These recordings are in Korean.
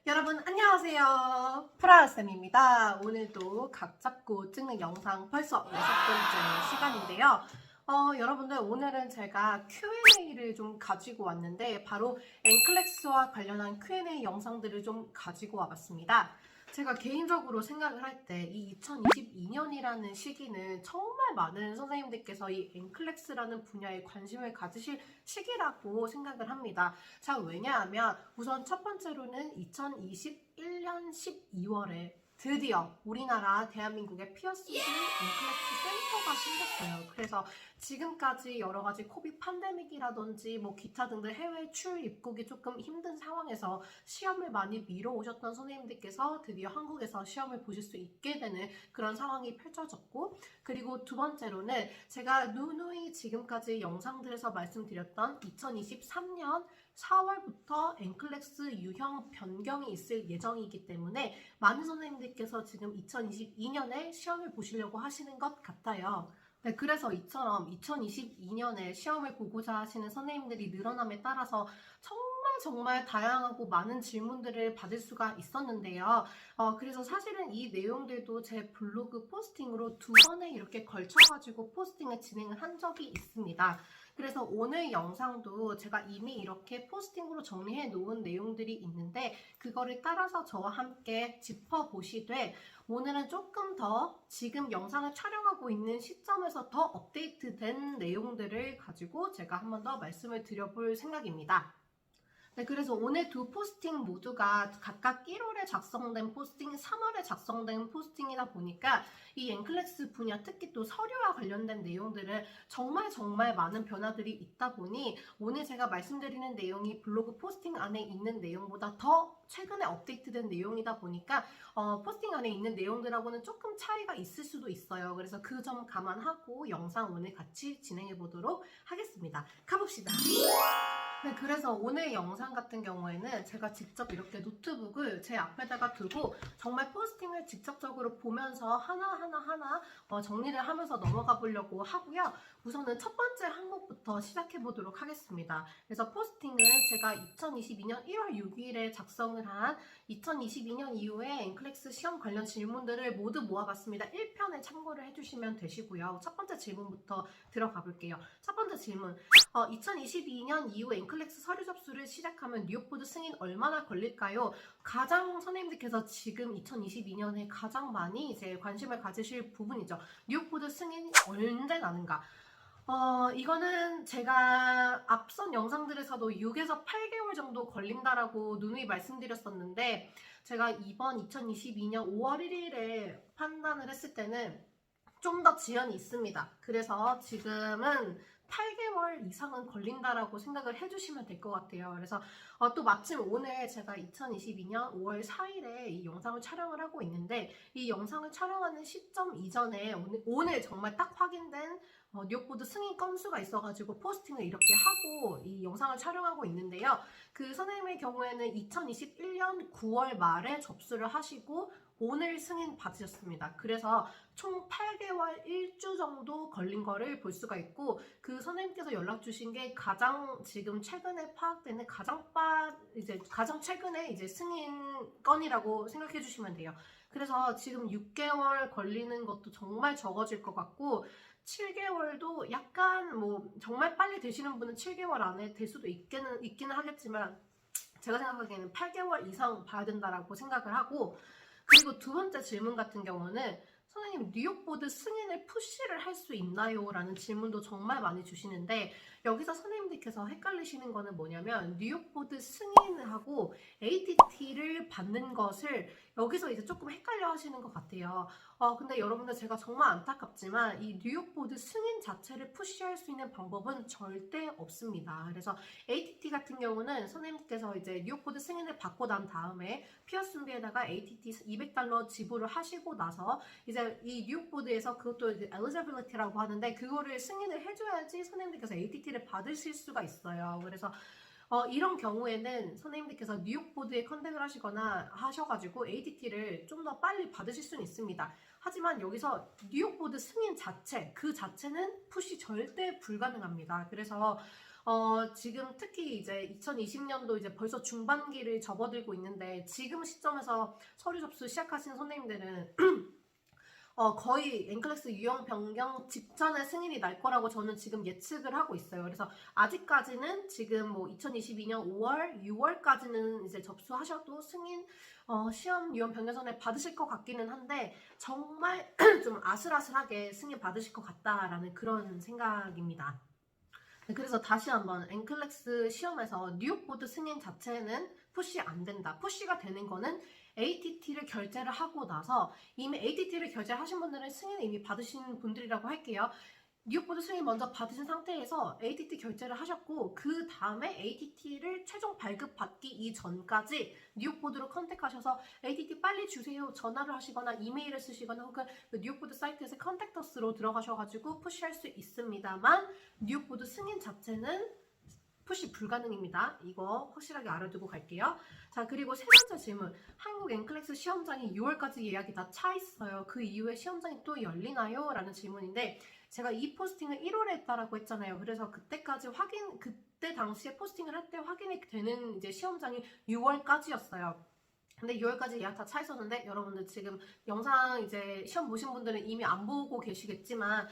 여러분 안녕하세요. 프라쌤입니다. 오늘도 각 잡고 찍는 영상 벌써 6번째 시간인데요. 여러분들 오늘은 제가 Q&A를 좀 가지고 왔는데 바로 엔클렉스와 관련한 Q&A 영상들을 좀 가지고 와봤습니다. 제가 개인적으로 생각을 할 때 이 2022년이라는 시기는 정말 많은 선생님들께서 이 엔클렉스라는 분야에 관심을 가지실 시기라고 생각을 합니다. 자, 왜냐하면 우선 첫 번째로는 2021년 12월에 드디어 우리나라 대한민국의 피어싱 엔클렉스 센터가 생겼어요. 그래서 지금까지 여러 가지 코비드 팬데믹이라든지 뭐 기타 등등 해외 출입국이 조금 힘든 상황에서 시험을 많이 미뤄 오셨던 선생님들께서 드디어 한국에서 시험을 보실 수 있게 되는 그런 상황이 펼쳐졌고, 그리고 두 번째로는 제가 누누이 지금까지 영상들에서 말씀드렸던 2023년 4월부터 엔클렉스 유형 변경이 있을 예정이기 때문에 많은 선생님들께서 지금 2022년에 시험을 보시려고 하시는 것 같아요. 네, 그래서 이처럼 2022년에 시험을 보고자 하시는 선생님들이 늘어남에 따라서 정말 다양하고 많은 질문들을 받을 수가 있었는데요. 그래서 사실은 이 내용들도 제 블로그 포스팅으로 2번에 이렇게 걸쳐가지고 포스팅을 진행을 한 적이 있습니다. 그래서 오늘 영상도 제가 이미 이렇게 포스팅으로 정리해 놓은 내용들이 있는데 그거를 따라서 저와 함께 짚어보시되, 오늘은 조금 더 지금 영상을 촬영하고 있는 시점에서 더 업데이트된 내용들을 가지고 제가 한 번 더 말씀을 드려볼 생각입니다. 네, 그래서 오늘 두 포스팅 모두가 각각 1월에 작성된 포스팅, 3월에 작성된 포스팅이다 보니까 이 엔클렉스 분야, 특히 또 서류와 관련된 내용들은 정말 많은 변화들이 있다 보니 오늘 제가 말씀드리는 내용이 블로그 포스팅 안에 있는 내용보다 더 최근에 업데이트된 내용이다 보니까 포스팅 안에 있는 내용들하고는 조금 차이가 있을 수도 있어요. 그래서 그 점 감안하고 영상 오늘 같이 진행해 보도록 하겠습니다. 가봅시다. 네, 그래서 오늘 영상 같은 경우에는 제가 직접 이렇게 노트북을 제 앞에다가 두고 정말 포스팅을 직접적으로 보면서 하나하나 정리를 하면서 넘어가 보려고 하고요. 우선은 첫 번째 항목부터 시작해 보도록 하겠습니다. 그래서 포스팅은 제가 2022년 1월 6일에 작성을 한 2022년 이후에 엔클렉스 시험 관련 질문들을 모두 모아봤습니다. 1편에 참고를 해주시면 되시고요. 첫 번째 질문부터 들어가 볼게요. 첫 번째 질문. 2022년 이후 엔클렉스 서류 접수를 시작하면 뉴욕보드 승인 얼마나 걸릴까요? 가장 선생님들께서 지금 2022년에 가장 많이 이제 관심을 가지실 부분이죠. 뉴욕보드 승인이 언제 나는가? 이거는 제가 앞선 영상들에서도 6에서 8개월 정도 걸린다라고 누누이 말씀드렸었는데, 제가 이번 2022년 5월 1일에 판단을 했을 때는 좀 더 지연이 있습니다. 그래서 지금은 8개월 이상은 걸린다라고 생각을 해주시면 될 것 같아요. 그래서 또 마침 오늘 제가 2022년 5월 4일에 이 영상을 촬영을 하고 있는데, 이 영상을 촬영하는 시점 이전에 오늘 정말 딱 확인된 뉴욕보드 승인 건수가 있어가지고 포스팅을 이렇게 하고 이 영상을 촬영하고 있는데요. 그 선생님의 경우에는 2021년 9월 말에 접수를 하시고 오늘 승인 받으셨습니다. 그래서 총 8개월 1주 정도 걸린 거를 볼 수가 있고, 그 선생님께서 연락 주신 게 가장 지금 최근에 파악되는 가장 최근에 이제 승인 건이라고 생각해 주시면 돼요. 그래서 지금 6개월 걸리는 것도 정말 적어질 것 같고, 7개월도 약간 뭐 정말 빨리 되시는 분은 7개월 안에 될 수도 있기는 하겠지만, 제가 생각하기에는 8개월 이상 봐야 된다라고 생각을 하고, 그리고 두 번째 질문 같은 경우는 선생님 뉴욕보드 승인을 푸시를 할 수 있나요? 라는 질문도 정말 많이 주시는데, 여기서 선생님들께서 헷갈리시는 거는 뭐냐면 뉴욕보드 승인을 하고 ATT를 받는 것을 여기서 이제 조금 헷갈려 하시는 것 같아요. 근데 여러분들 제가 정말 안타깝지만 이 뉴욕보드 승인 자체를 푸시할 수 있는 방법은 절대 없습니다. 그래서 ATT 같은 경우는 선생님께서 이제 뉴욕보드 승인을 받고 난 다음에 피어슨비에다가 ATT $200 지불을 하시고 나서 이제 이 뉴욕보드에서 그것도 이제 eligibility라고 하는데 그거를 승인을 해줘야지 선생님들께서 ATT를 받으실 수가 있어요. 그래서 이런 경우에는 선생님들께서 뉴욕보드에 컨택을 하시거나 하셔가지고 ATT를 좀 더 빨리 받으실 수는 있습니다. 하지만 여기서 뉴욕보드 승인 그 자체는 푸시 절대 불가능합니다. 그래서 지금 특히 이제 2020년도 이제 벌써 중반기를 접어들고 있는데 지금 시점에서 서류 접수 시작하신 선생님들은 거의 N클래스 유형 변경 직전에 승인이 날 거라고 저는 지금 예측을 하고 있어요. 그래서 아직까지는 지금 뭐 2022년 5월, 6월까지는 이제 접수하셔도 승인 시험 유형 변경 전에 받으실 것 같기는 한데 정말 좀 아슬아슬하게 승인 받으실 것 같다라는 그런 생각입니다. 네, 그래서 다시 한번 N클래스 시험에서 뉴욕보드 승인 자체는 푸시 안 된다. 푸시가 되는 거는 ATT를 결제를 하고 나서 이미 ATT를 결제하신 분들은 승인을 이미 받으신 분들이라고 할게요. 뉴욕보드 승인 먼저 받으신 상태에서 ATT 결제를 하셨고 그 다음에 ATT를 최종 발급받기 이전까지 뉴욕보드로 컨택하셔서 ATT 빨리 주세요 전화를 하시거나 이메일을 쓰시거나 혹은 그 뉴욕보드 사이트에서 컨택터스로 들어가셔가지고 푸시할 수 있습니다만 뉴욕보드 승인 자체는 푸시 불가능입니다. 이거 확실하게 알아두고 갈게요. 자, 그리고 세 번째 질문. 한국 N클래스 시험장이 6월까지 예약이 다 차 있어요. 그 이후에 시험장이 또 열리나요? 라는 질문인데 제가 이 포스팅을 1월에 했다라고 했잖아요. 그래서 그때까지 그때 당시에 포스팅을 할 때 확인이 되는 이제 시험장이 6월까지였어요. 근데 6월까지 예약 다 차 있었는데 여러분들 지금 영상 이제 시험 보신 분들은 이미 안 보고 계시겠지만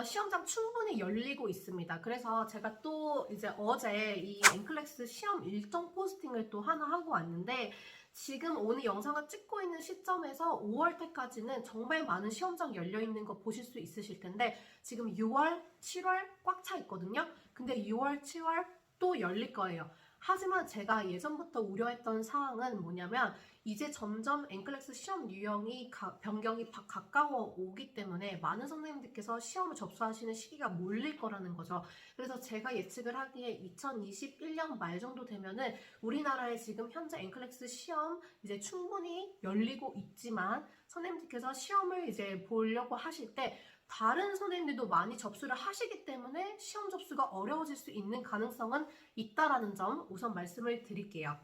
시험장 충분히 열리고 있습니다. 그래서 제가 또 이제 어제 이 N클래스 시험 일정 포스팅을 또 하나 하고 왔는데 지금 오늘 영상을 찍고 있는 시점에서 5월 때까지는 정말 많은 시험장 열려있는 거 보실 수 있으실 텐데 지금 6월, 7월 꽉 차 있거든요. 근데 6월, 7월 또 열릴 거예요. 하지만 제가 예전부터 우려했던 사항은 뭐냐면 이제 점점 N클래스 시험 유형이 변경이 가까워 오기 때문에 많은 선생님들께서 시험을 접수하시는 시기가 몰릴 거라는 거죠. 그래서 제가 예측을 하기에 2021년 말 정도 되면은 우리나라에 지금 현재 N클래스 시험 이제 충분히 열리고 있지만 선생님들께서 시험을 이제 보려고 하실 때 다른 선생님들도 많이 접수를 하시기 때문에 시험 접수가 어려워질 수 있는 가능성은 있다라는 점 우선 말씀을 드릴게요.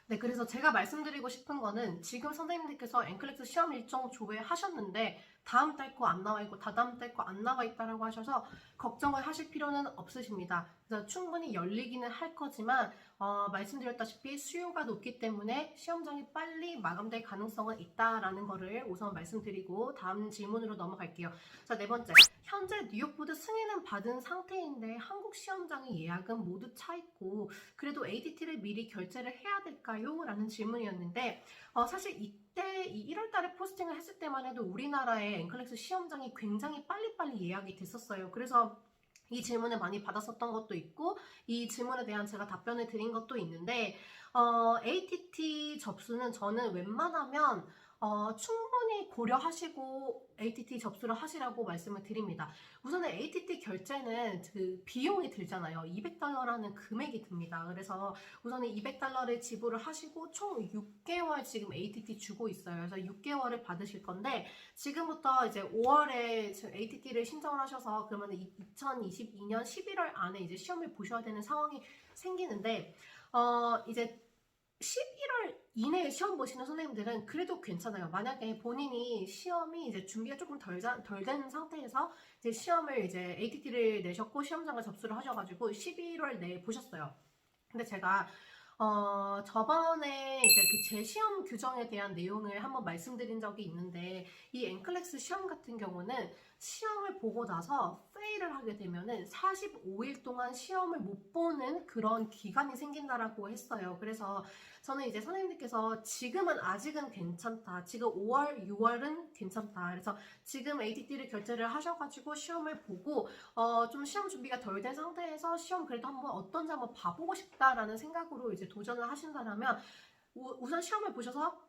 네, 그래서 제가 말씀드리고 싶은 거는 지금 선생님들께서 N클래스 시험 일정 조회하셨는데 다음 달 거 안 나와 있고 다다음 달 거 안 나와 있다라고 하셔서 걱정을 하실 필요는 없으십니다. 그래서 충분히 열리기는 할 거지만 말씀드렸다시피 수요가 높기 때문에 시험장이 빨리 마감될 가능성은 있다라는 거를 우선 말씀드리고 다음 질문으로 넘어갈게요. 자, 네 번째. 현재 뉴욕보드 승인은 받은 상태인데 한국 시험장의 예약은 모두 차 있고 그래도 ATT를 미리 결제를 해야 될까요? 라는 질문이었는데 사실 이때 이 1월 달에 포스팅을 했을 때만 해도 우리나라의 N클래스 시험장이 굉장히 빨리빨리 예약이 됐었어요. 그래서 이 질문을 많이 받았었던 것도 있고 이 질문에 대한 제가 답변을 드린 것도 있는데 ATT 접수는 저는 웬만하면 충분히 고려하시고 ATT 접수를 하시라고 말씀을 드립니다. 우선은 ATT 결제는 그 비용이 들잖아요. $200라는 금액이 듭니다. 그래서 우선은 $200를 지불을 하시고 총 6개월 지금 ATT 주고 있어요. 그래서 6개월을 받으실 건데 지금부터 이제 5월에 ATT를 신청을 하셔서 그러면 2022년 11월 안에 이제 시험을 보셔야 되는 상황이 생기는데 이제 11월 이내에 시험 보시는 선생님들은 그래도 괜찮아요. 만약에 본인이 시험이 이제 준비가 조금 덜 된 상태에서 이제 시험을 이제 ATT를 내셨고 시험장을 접수를 하셔가지고 11월 내에 보셨어요. 근데 제가 저번에 이제 그 재시험 규정에 대한 내용을 한번 말씀드린 적이 있는데 이 N클래스 시험 같은 경우는 시험을 보고 나서 페일을 하게 되면은 45일 동안 시험을 못 보는 그런 기간이 생긴다라고 했어요. 그래서 저는 이제 선생님들께서 지금은 아직은 괜찮다. 지금 5월, 6월은 괜찮다. 그래서 지금 ATT를 결제를 하셔가지고 시험을 보고 좀 시험 준비가 덜 된 상태에서 시험 그래도 한번 어떤지 한번 봐보고 싶다라는 생각으로 이제 도전을 하신다면 우선 시험을 보셔서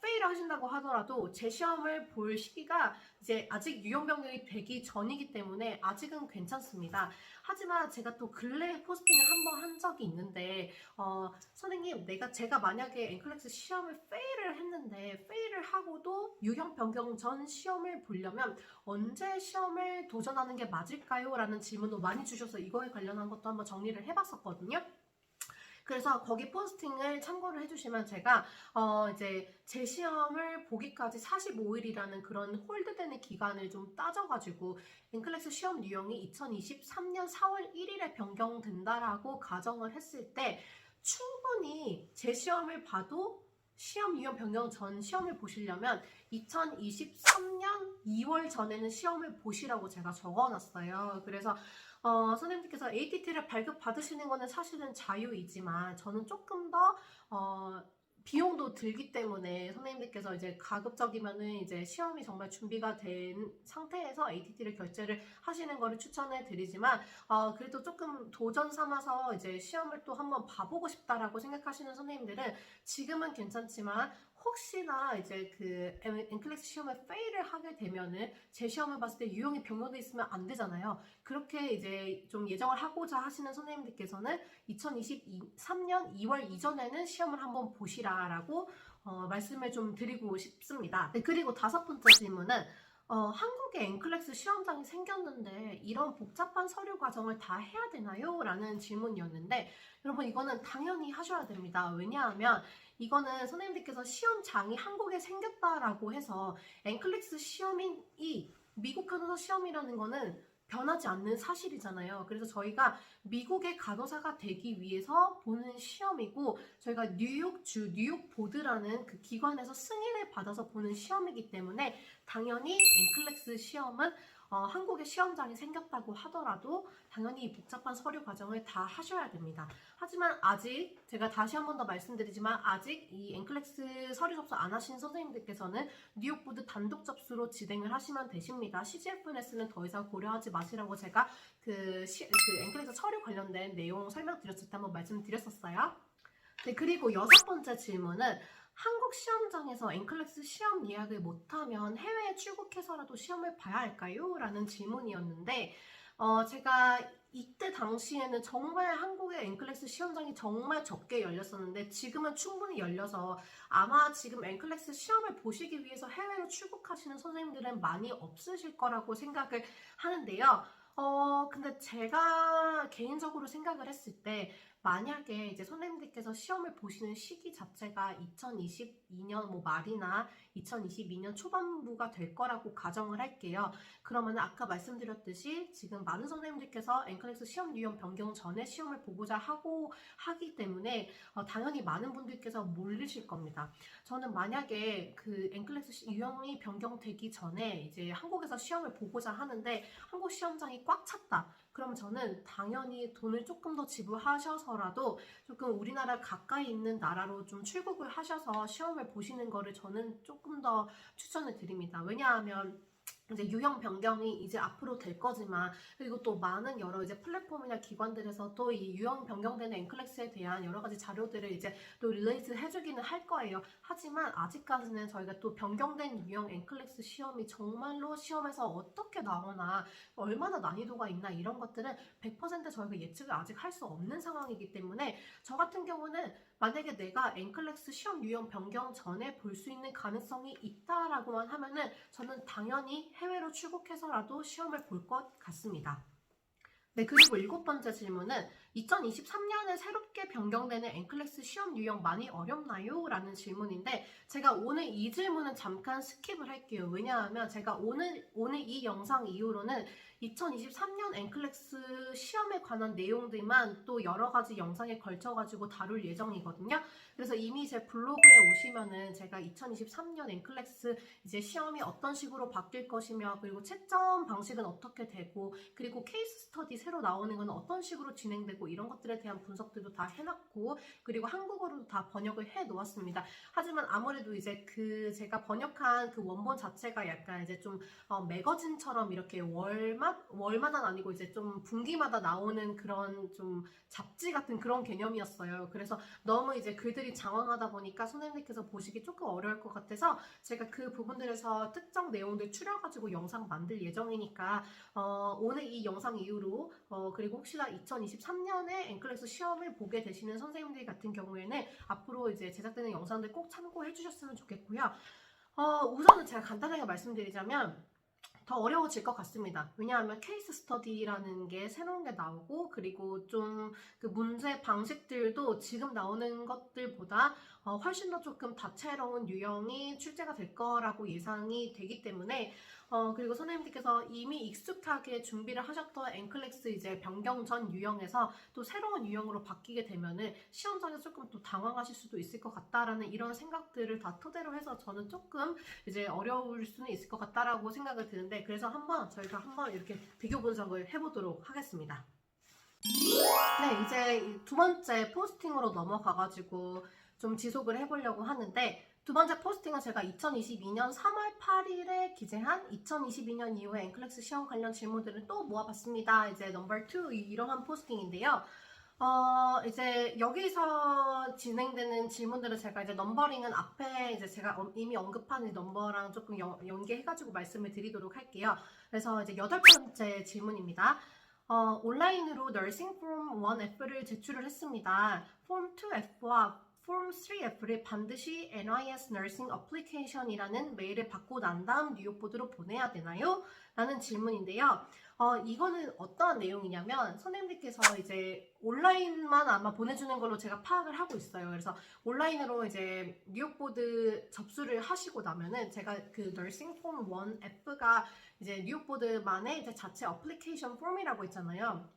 페일을 하신다고 하더라도 재시험을 볼 시기가 이제 아직 유형 변경이 되기 전이기 때문에 아직은 괜찮습니다. 하지만 제가 또 근래 포스팅을 한번 한 적이 있는데 선생님 제가 만약에 N클래스 시험을 페일을 했는데 페일을 하고도 유형 변경 전 시험을 보려면 언제 시험을 도전하는 게 맞을까요? 라는 질문도 많이 주셔서 이거에 관련한 것도 한번 정리를 해봤었거든요. 그래서 거기 포스팅을 참고를 해주시면 제가 이제 제 시험을 보기까지 45일이라는 그런 홀드되는 기간을 좀 따져가지고 NCLEX 시험 유형이 2023년 4월 1일에 변경된다라고 가정을 했을 때 충분히 제 시험을 봐도 시험 유형 변경 전 시험을 보시려면 2023년 2월 전에는 시험을 보시라고 제가 적어놨어요. 그래서 선생님께서 ATT를 발급 받으시는 거는 사실은 자유이지만 저는 조금 더 비용도 들기 때문에 선생님들께서 이제 가급적이면은 이제 시험이 정말 준비가 된 상태에서 ATT를 결제를 하시는 거를 추천해 드리지만 그래도 조금 도전 삼아서 이제 시험을 또 한번 봐보고 싶다라고 생각하시는 선생님들은 지금은 괜찮지만 혹시나 이제 그 NCLEX 시험에 페일을 하게 되면은 제 시험을 봤을 때 유형이 변경돼 있으면 안 되잖아요. 그렇게 이제 좀 예정을 하고자 하시는 선생님들께서는 2023년 2월 이전에는 시험을 한번 보시라라고 말씀을 좀 드리고 싶습니다. 네, 그리고 다섯 번째 질문은 한국에 NCLEX 시험장이 생겼는데 이런 복잡한 서류 과정을 다 해야 되나요? 라는 질문이었는데 여러분 이거는 당연히 하셔야 됩니다. 왜냐하면 이거는 선생님들께서 시험장이 한국에 생겼다라고 해서 NCLEX 시험이 미국 간호사 시험이라는 거는 변하지 않는 사실이잖아요. 그래서 저희가 미국의 간호사가 되기 위해서 보는 시험이고 저희가 뉴욕주 뉴욕 보드라는 그 기관에서 승인을 받아서 보는 시험이기 때문에 당연히 NCLEX 시험은 한국에 시험장이 생겼다고 하더라도 당연히 이 복잡한 서류 과정을 다 하셔야 됩니다. 하지만 아직 제가 다시 한 번 더 말씀드리지만 아직 이 NCLEX 서류 접수 안 하신 선생님들께서는 뉴욕 보드 단독 접수로 진행을 하시면 되십니다. CGFNS는 더 이상 고려하지 마시라고 제가 그 NCLEX 서류 관련된 내용 설명드렸을 때 한번 말씀드렸었어요. 네, 그리고 여섯 번째 질문은 한국 시험장에서 NCLEX 시험 예약을 못하면 해외에 출국해서라도 시험을 봐야 할까요? 라는 질문이었는데 제가 이때 당시에는 정말 한국의 NCLEX 시험장이 정말 적게 열렸었는데 지금은 충분히 열려서 아마 지금 NCLEX 시험을 보시기 위해서 해외로 출국하시는 선생님들은 많이 없으실 거라고 생각을 하는데요. 근데 제가 개인적으로 생각을 했을 때 만약에 이제 선생님들께서 시험을 보시는 시기 자체가 2022년 뭐 말이나 2022년 초반부가 될 거라고 가정을 할게요. 그러면 아까 말씀드렸듯이 지금 많은 선생님들께서 NCLEX 시험 유형 변경 전에 시험을 보고자 하기 때문에 당연히 많은 분들께서 몰리실 겁니다. 저는 만약에 그 NCLEX 유형이 변경되기 전에 이제 한국에서 시험을 보고자 하는데 한국 시험장이 꽉 찼다. 그럼 저는 당연히 돈을 조금 더 지불하셔서라도 조금 우리나라 가까이 있는 나라로 좀 출국을 하셔서 시험을 보시는 거를 저는 조금 더 추천을 드립니다. 왜냐하면 이제 유형 변경이 이제 앞으로 될 거지만 그리고 또 많은 여러 이제 플랫폼이나 기관들에서 또 이 유형 변경되는 NCLEX에 대한 여러 가지 자료들을 이제 또 릴레이트 해주기는 할 거예요. 하지만 아직까지는 저희가 또 변경된 유형 NCLEX 시험이 정말로 시험에서 어떻게 나오나 얼마나 난이도가 있나 이런 것들은 100% 저희가 예측을 아직 할 수 없는 상황이기 때문에 저 같은 경우는 만약에 내가 NCLEX 시험 유형 변경 전에 볼 수 있는 가능성이 있다라고만 하면은 저는 당연히 해외로 출국해서라도 시험을 볼 것 같습니다. 네, 그리고 일곱 번째 질문은 2023년에 새롭게 변경되는 NCLEX 시험 유형 많이 어렵나요? 라는 질문인데 제가 오늘 이 질문은 잠깐 스킵을 할게요. 왜냐하면 제가 오늘 이 영상 이후로는 2023년 NCLEX 시험에 관한 내용들만 또 여러 가지 영상에 걸쳐가지고 다룰 예정이거든요. 그래서 이미 제 블로그에 오시면은 제가 2023년 NCLEX 이제 시험이 어떤 식으로 바뀔 것이며 그리고 채점 방식은 어떻게 되고 그리고 케이스 스터디 새로 나오는 건 어떤 식으로 진행되고 이런 것들에 대한 분석들도 다 해놨고 그리고 한국어로도 다 번역을 해 놓았습니다. 하지만 아무래도 이제 그 제가 번역한 그 원본 자체가 약간 이제 좀 매거진처럼 이렇게 월마다 아니고 이제 좀 분기마다 나오는 그런 좀 잡지 같은 그런 개념이었어요. 그래서 너무 이제 글들이 장황하다 보니까 선생님께서 보시기 조금 어려울 것 같아서 제가 그 부분들에서 특정 내용들 추려가지고 영상 만들 예정이니까 오늘 이 영상 이후로 그리고 혹시나 2023년에 NCLEX 시험을 보게 되시는 선생님들 같은 경우에는 앞으로 이제 제작되는 영상들 꼭 참고해 주셨으면 좋겠고요. 우선은 제가 간단하게 말씀드리자면 더 어려워질 것 같습니다. 왜냐하면 케이스 스터디라는 게 새로운 게 나오고, 그리고 좀 그 문제 방식들도 지금 나오는 것들보다 훨씬 더 조금 다채로운 유형이 출제가 될 거라고 예상이 되기 때문에 그리고 선생님들께서 이미 익숙하게 준비를 하셨던 앵클렉스 이제 변경 전 유형에서 또 새로운 유형으로 바뀌게 되면은 시험장에서 조금 또 당황하실 수도 있을 것 같다라는 이런 생각들을 다 토대로 해서 저는 조금 이제 어려울 수는 있을 것 같다라고 생각을 드는데, 그래서 저희가 한번 이렇게 비교 분석을 해보도록 하겠습니다. 네, 이제 두 번째 포스팅으로 넘어가가지고 좀 지속을 해보려고 하는데, 두 번째 포스팅은 제가 2022년 3월 8일에 기재한 2022년 이후에 앵클렉스 시험 관련 질문들을 또 모아봤습니다. 이제 넘버 2 이러한 포스팅인데요. 이제 여기서 진행되는 질문들은 제가 이제 넘버링은 앞에 이제 제가 이미 언급한 넘버랑 조금 연계해가지고 말씀을 드리도록 할게요. 그래서 이제 8번째 질문입니다. 온라인으로 너싱 폼 1F를 제출을 했습니다. 폼 2F와 폼 3F를 반드시 NIS Nursing Application이라는 메일을 받고 난 다음 뉴욕보드로 보내야 되나요? 라는 질문인데요. 이거는 어떠한 내용이냐면, 선생님들께서 이제 온라인만 아마 보내주는 걸로 제가 파악을 하고 있어요. 그래서 온라인으로 이제 뉴욕보드 접수를 하시고 나면은 제가 그 Nursing Form 1F가 이제 뉴욕보드만의 이제 자체 어플리케이션 폼이라고 있잖아요.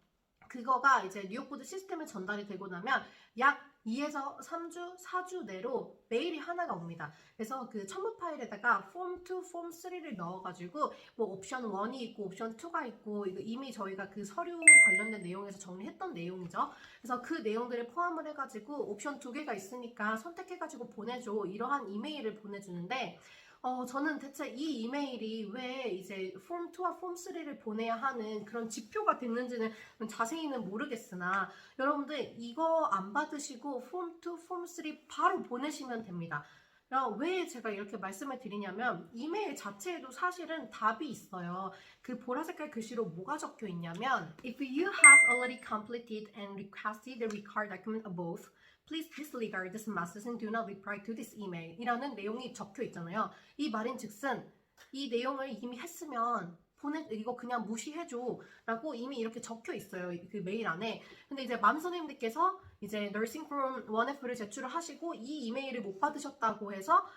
그거가 이제 뉴욕보드 시스템에 전달이 되고 나면 약 2에서 3주, 4주 내로 메일이 하나가 옵니다. 그래서 그 첨부 파일에다가 폼 2, 폼 3를 넣어가지고 뭐 옵션 1이 있고 옵션 2가 있고, 이거 이미 저희가 그 서류 관련된 내용에서 정리했던 내용이죠. 그래서 그 내용들을 포함을 해가지고 옵션 2개가 있으니까 선택해가지고 보내줘, 이러한 이메일을 보내주는데, 저는 대체 이 이메일이 왜 이제 폼 2와 폼 3를 보내야 하는 그런 지표가 됐는지는 자세히는 모르겠으나, 여러분들 이거 안 받으시고 폼 2, 폼 3 바로 보내시면 됩니다. 왜 제가 이렇게 말씀을 드리냐면, 이메일 자체에도 사실은 답이 있어요. 그 보라색깔 글씨로 뭐가 적혀 있냐면, If you have already completed and requested the required document above, Please disregard this message and do not reply to this email 이라는 내용이 적혀 있잖아요. 이 말인 즉슨 이 내용을 이미 했으면 이거 그냥 무시해줘 라고 이미 이렇게 적혀 있어요, 그 메일 안에. 근데 이제 많은 선생님들께서 이제 Nursing Form 1F를 제출을 하시고 이 이메일을 못 받으셨다고 해서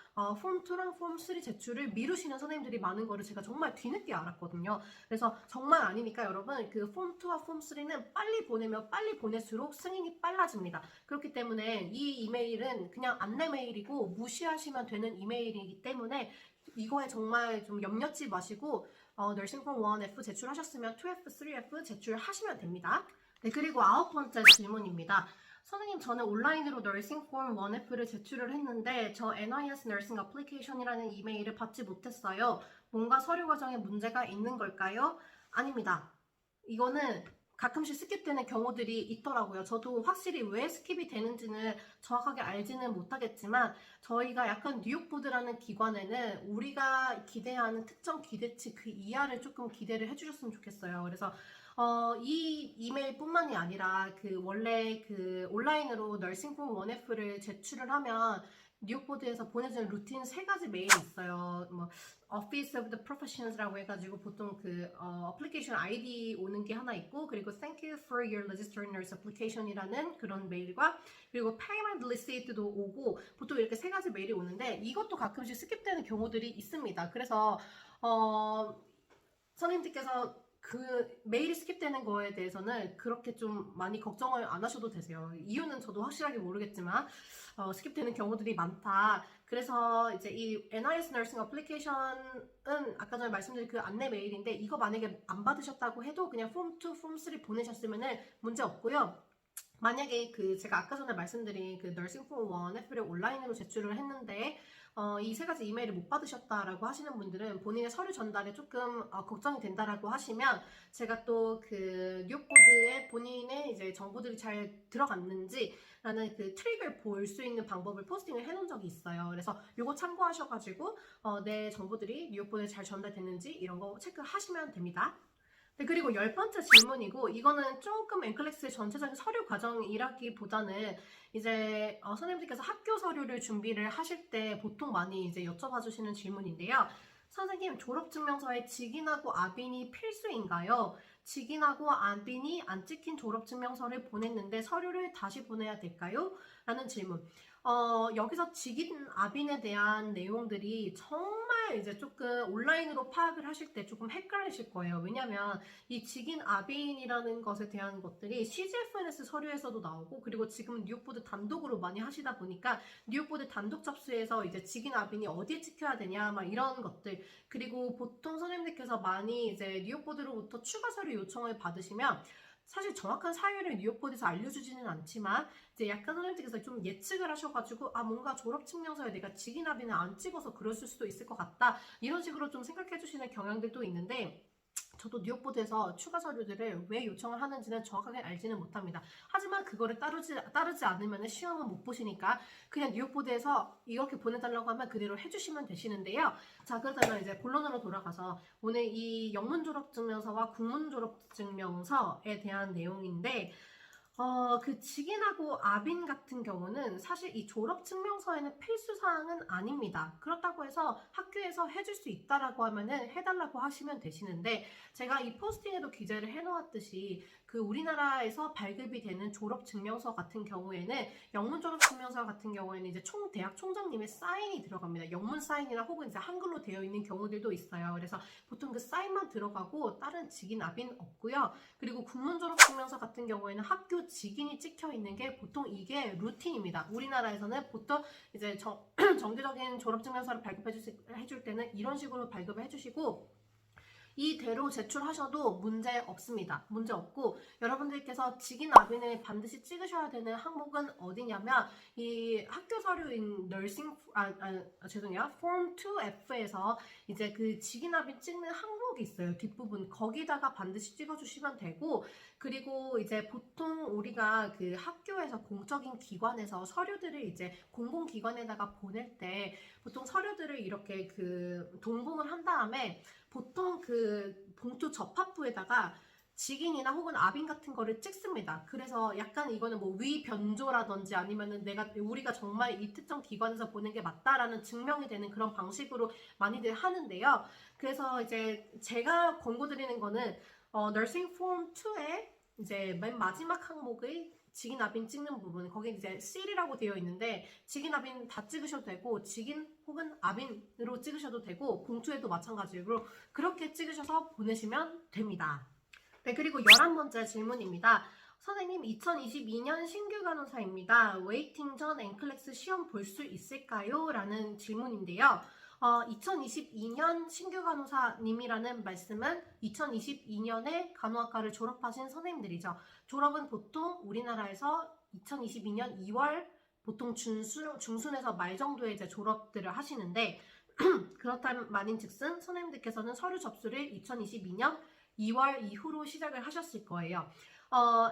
폼 2랑 폼 3 제출을 미루시는 선생님들이 많은 거를 제가 정말 뒤늦게 알았거든요. 그래서 정말 아니니까 여러분, 그 폼 2와 폼 3는 빨리 보내면 빨리 보낼수록 승인이 빨라집니다. 그렇기 때문에 이 이메일은 그냥 안내 메일이고 무시하시면 되는 이메일이기 때문에 이거에 정말 좀 염려치 마시고 Nursing Form 1F 제출하셨으면 2F, 3F 제출하시면 됩니다. 네, 그리고 9번째 질문입니다. 선생님, 저는 온라인으로 Nursing Form 1F를 제출을 했는데 저 NIS Nursing Application이라는 이메일을 받지 못했어요. 뭔가 서류 과정에 문제가 있는 걸까요? 아닙니다. 이거는 가끔씩 스킵되는 경우들이 있더라고요. 저도 확실히 왜 스킵이 되는지는 정확하게 알지는 못하겠지만, 저희가 약간 뉴욕보드라는 기관에는 우리가 기대하는 특정 기대치 그 이하를 조금 기대를 해주셨으면 좋겠어요. 그래서 이 이메일뿐만이 아니라 그 원래 그 온라인으로 Nursing Form 1F를 제출을 하면 뉴욕보드에서 보내주는 루틴 3가지 메일이 있어요. 뭐 Office of the Professions라고 해가지고 보통 그 어플리케이션 아이디 오는 게 하나 있고, 그리고 Thank you for your registered nurse application이라는 그런 메일과, 그리고 Payment Receipt도 오고, 보통 이렇게 3가지 메일이 오는데 이것도 가끔씩 스킵되는 경우들이 있습니다. 그래서 선생님들께서 그 메일이 스킵되는 거에 대해서는 그렇게 좀 많이 걱정을 안 하셔도 되세요. 이유는 저도 확실하게 모르겠지만 스킵되는 경우들이 많다. 그래서 이제 이 NIS Nursing Application은 아까 전에 말씀드린 그 안내 메일인데, 이거 만약에 안 받으셨다고 해도 그냥 폼 2, 폼 3 보내셨으면 문제 없고요. 만약에 그 제가 아까 전에 말씀드린 그 Nursing Form 1F를 온라인으로 제출을 했는데 이 3가지 이메일을 못 받으셨다라고 하시는 분들은 본인의 서류 전달에 조금 걱정이 된다라고 하시면, 제가 또 그 뉴욕보드에 본인의 이제 정보들이 잘 들어갔는지라는 그 트릭을 볼 수 있는 방법을 포스팅을 해놓은 적이 있어요. 그래서 이거 참고하셔가지고 내 정보들이 뉴욕보드에 잘 전달됐는지 이런 거 체크하시면 됩니다. 네, 그리고 10번째 질문이고, 이거는 조금 앵클렉스의 전체적인 서류 과정이라기보다는 이제 선생님들께서 학교 서류를 준비를 하실 때 보통 많이 이제 여쭤봐 주시는 질문인데요. 선생님, 졸업증명서에 직인하고 아빈이 필수인가요? 직인하고 아빈이 안 찍힌 졸업증명서를 보냈는데 서류를 다시 보내야 될까요? 라는 질문. 여기서 직인 아빈에 대한 내용들이 정말 이제 조금 온라인으로 파악을 하실 때 조금 헷갈리실 거예요. 왜냐면 이 직인 아빈이라는 것에 대한 것들이 CGFNS 서류에서도 나오고, 그리고 지금 뉴욕보드 단독으로 많이 하시다 보니까 뉴욕보드 단독 접수에서 이제 직인 아빈이 어디에 찍혀야 되냐 막 이런 것들, 그리고 보통 선생님들께서 많이 이제 뉴욕보드로부터 추가 서류 요청을 받으시면 사실 정확한 사유를 뉴욕보드에서 알려주지는 않지만 이제 약간 선생님들께서 좀 예측을 하셔가지고 뭔가 졸업증명서에 내가 직인합의는 안 찍어서 그랬을 수도 있을 것 같다, 이런 식으로 좀 생각해 주시는 경향들도 있는데, 저도 뉴욕보드에서 추가 서류들을 왜 요청을 하는지는 정확하게 알지는 못합니다. 하지만 그거를 따르지 않으면 시험은 못 보시니까 그냥 뉴욕보드에서 이렇게 보내달라고 하면 그대로 해주시면 되시는데요. 자, 그렇다면 이제 본론으로 돌아가서 오늘 이 영문 졸업증명서와 국문 졸업증명서에 대한 내용인데, 그 직인하고 아빈 같은 경우는 사실 이 졸업증명서에는 필수사항은 아닙니다. 그렇다고 해서 학교에서 해줄 수 있다라고 하면은 해달라고 하시면 되시는데, 제가 이 포스팅에도 기재를 해놓았듯이 그 우리나라에서 발급이 되는 졸업증명서 같은 경우에는, 영문 졸업증명서 같은 경우에는 이제 대학 총장님의 사인이 들어갑니다. 영문 사인이나 혹은 이제 한글로 되어 있는 경우들도 있어요. 그래서 보통 그 사인만 들어가고 다른 직인 아빈 없고요. 그리고 국문 졸업증명서 같은 경우에는 학교 직인이 찍혀 있는 게 보통 이게 루틴입니다. 우리나라에서는 보통 이제 정기적인 졸업증명서를 발급해 줄 때는 이런 식으로 발급을 해주시고, 이대로 제출하셔도 문제 없습니다. 문제 없고, 여러분들께서 직인 아빈을 반드시 찍으셔야 되는 항목은 어디냐면 이 학교 서류인 죄송해요. 폼 2F에서 이제 그 직인 아빈 찍는 항목이 있어요. 뒷부분 거기다가 반드시 찍어주시면 되고, 그리고 이제 보통 우리가 그 학교에서 공적인 기관에서 서류들을 이제 공공기관에다가 보낼 때 보통 서류들을 이렇게 그 동봉을 한 다음에 보통 그 봉투 접합부에다가 직인이나 혹은 아빈 같은 거를 찍습니다. 그래서 약간 이거는 뭐 위변조라든지 아니면은 우리가 정말 이 특정 기관에서 보낸 게 맞다라는 증명이 되는 그런 방식으로 많이들 하는데요. 그래서 이제 제가 권고드리는 거는 너싱 폼 2에 이제 맨 마지막 항목의 직인 아빈 찍는 부분, 거기 이제 C이라고 되어 있는데 직인 아빈 다 찍으셔도 되고 직인 혹은 아빈으로 찍으셔도 되고 봉투에도 마찬가지로 그렇게 찍으셔서 보내시면 됩니다. 네, 그리고 11번째 질문입니다. 선생님, 2022년 신규 간호사입니다. 웨이팅 전 엔클렉스 시험 볼 수 있을까요? 라는 질문인데요. 2022년 신규 간호사님이라는 말씀은 2022년에 간호학과를 졸업하신 선생님들이죠. 졸업은 보통 우리나라에서 2022년 2월 보통 중순에서 말 정도에 이제 졸업들을 하시는데, 그렇다는 말인즉슨 선생님들께서는 서류 접수를 2022년 2월 이후로 시작을 하셨을 거예요.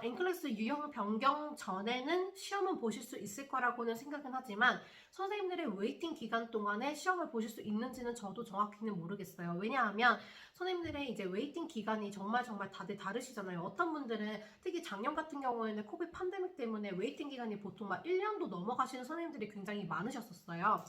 엔클래스 유형 변경 전에는 시험은 보실 수 있을 거라고는 생각은 하지만 선생님들의 웨이팅 기간 동안에 시험을 보실 수 있는지는 저도 정확히는 모르겠어요. 왜냐하면 선생님들의 이제 웨이팅 기간이 정말 다들 다르시잖아요. 어떤 분들은 특히 작년 같은 경우에는 코비드 팬데믹 때문에 웨이팅 기간이 보통 막 1년도 넘어가시는 선생님들이 굉장히 많으셨었어요.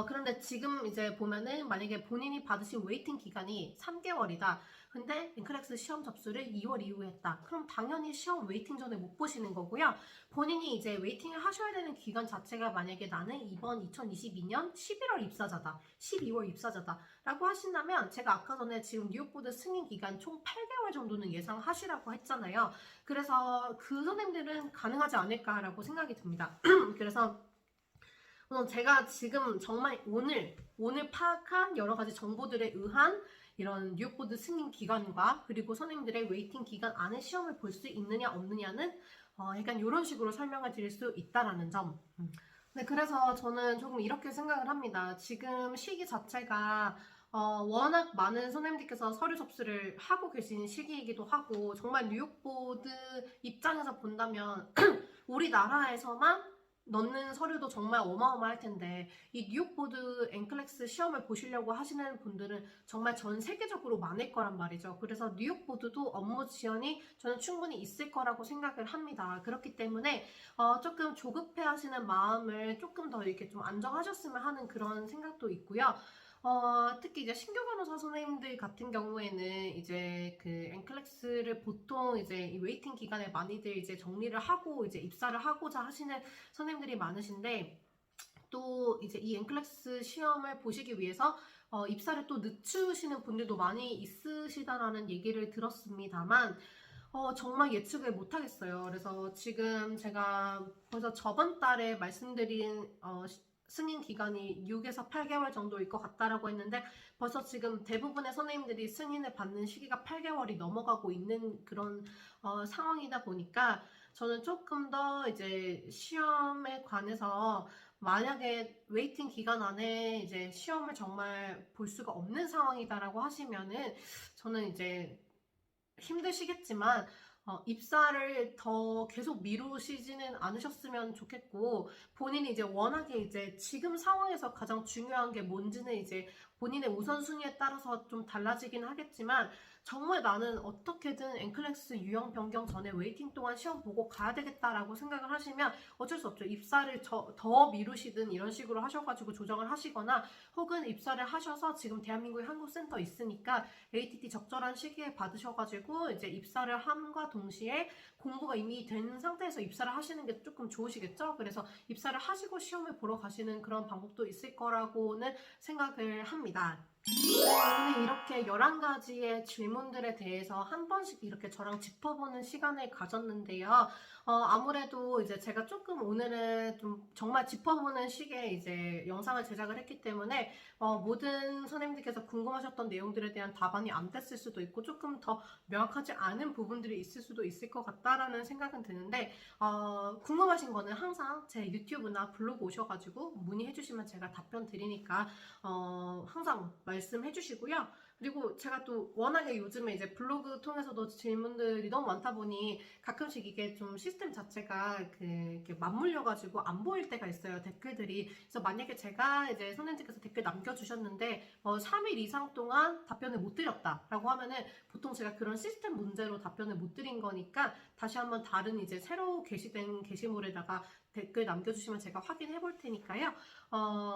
그런데 지금 이제 보면은 만약에 본인이 받으신 웨이팅 기간이 3개월이다. 근데 엔클렉스 시험 접수를 2월 이후에 했다. 그럼 당연히 시험 웨이팅 전에 못 보시는 거고요. 본인이 이제 웨이팅을 하셔야 되는 기간 자체가 만약에 나는 이번 2022년 11월 입사자다. 12월 입사자다. 라고 하신다면 제가 아까 전에 지금 뉴욕보드 승인 기간 총 8개월 정도는 예상하시라고 했잖아요. 그래서 그 선생님들은 가능하지 않을까라고 생각이 듭니다. 그래서 제가 지금 정말 오늘 파악한 여러 가지 정보들에 의한 이런 뉴욕보드 승인 기간과 그리고 선생님들의 웨이팅 기간 안에 시험을 볼 수 있느냐 없느냐는 약간 이런 식으로 설명을 드릴 수 있다라는 점. 네, 그래서 저는 조금 이렇게 생각을 합니다. 지금 시기 자체가 워낙 많은 선생님들께서 서류 접수를 하고 계신 시기이기도 하고, 정말 뉴욕보드 입장에서 본다면 우리나라에서만 넣는 서류도 정말 어마어마할 텐데 이 뉴욕보드 엔클렉스 시험을 보시려고 하시는 분들은 정말 전 세계적으로 많을 거란 말이죠. 그래서 뉴욕보드도 업무 지연이 저는 충분히 있을 거라고 생각을 합니다. 그렇기 때문에 조금 조급해 하시는 마음을 조금 더 이렇게 좀 안정하셨으면 하는 그런 생각도 있고요. 특히 이제 신규 간호사 선생님들 같은 경우에는 이제 그 NCLEX를 보통 이제 이 웨이팅 기간에 많이들 이제 정리를 하고 이제 입사를 하고자 하시는 선생님들이 많으신데, 또 이제 이 NCLEX 시험을 보시기 위해서 입사를 또 늦추시는 분들도 많이 있으시다라는 얘기를 들었습니다만, 정말 예측을 못하겠어요. 그래서 지금 제가 벌써 저번 달에 말씀드린 승인 기간이 6에서 8개월 정도일 것 같다라고 했는데, 벌써 지금 대부분의 선생님들이 승인을 받는 시기가 8개월이 넘어가고 있는 그런 상황이다 보니까, 저는 조금 더 이제 시험에 관해서, 만약에 웨이팅 기간 안에 이제 시험을 정말 볼 수가 없는 상황이다라고 하시면은, 저는 이제 힘드시겠지만 입사를 더 계속 미루시지는 않으셨으면 좋겠고, 본인이 이제 워낙에 이제 지금 상황에서 가장 중요한 게 뭔지는 이제 본인의 우선순위에 따라서 좀 달라지긴 하겠지만, 정말 나는 어떻게든 NCLEX 유형 변경 전에 웨이팅 동안 시험 보고 가야 되겠다라고 생각을 하시면 어쩔 수 없죠. 입사를 더 미루시든 이런 식으로 하셔가지고 조정을 하시거나, 혹은 입사를 하셔서 지금 대한민국에 한국센터 있으니까 ATT 적절한 시기에 받으셔가지고 이제 입사를 함과 동시에 공부가 이미 된 상태에서 입사를 하시는 게 조금 좋으시겠죠? 그래서 입사를 하시고 시험을 보러 가시는 그런 방법도 있을 거라고는 생각을 합니다. 오늘 이렇게 11가지의 질문들에 대해서 한 번씩 이렇게 저랑 짚어보는 시간을 가졌는데요. 아무래도 이제 제가 조금 오늘은 좀 정말 짚어보는 식의 이제 영상을 제작을 했기 때문에 모든 선생님들께서 궁금하셨던 내용들에 대한 답안이 안 됐을 수도 있고, 조금 더 명확하지 않은 부분들이 있을 수도 있을 것 같다라는 생각은 드는데, 궁금하신 거는 항상 제 유튜브나 블로그 오셔가지고 문의해 주시면 제가 답변 드리니까 항상 말씀해 주시고요. 그리고 제가 또 워낙에 요즘에 이제 블로그 통해서도 질문들이 너무 많다 보니 가끔씩 이게 좀 시스템 자체가 이렇게 맞물려가지고 안 보일 때가 있어요, 댓글들이. 그래서 만약에 제가 이제 선생님께서 댓글 남겨주셨는데 3일 이상 동안 답변을 못 드렸다라고 하면은, 보통 제가 그런 시스템 문제로 답변을 못 드린 거니까 다시 한번 다른 이제 새로 게시된 게시물에다가 댓글 남겨주시면 제가 확인해 볼 테니까요.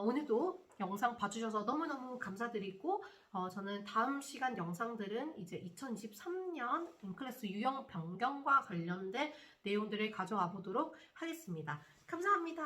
오늘도 영상 봐주셔서 너무너무 감사드리고, 저는 다음 시간 영상들은 이제 2023년 NCLEX 유형 변경과 관련된 내용들을 가져와 보도록 하겠습니다. 감사합니다.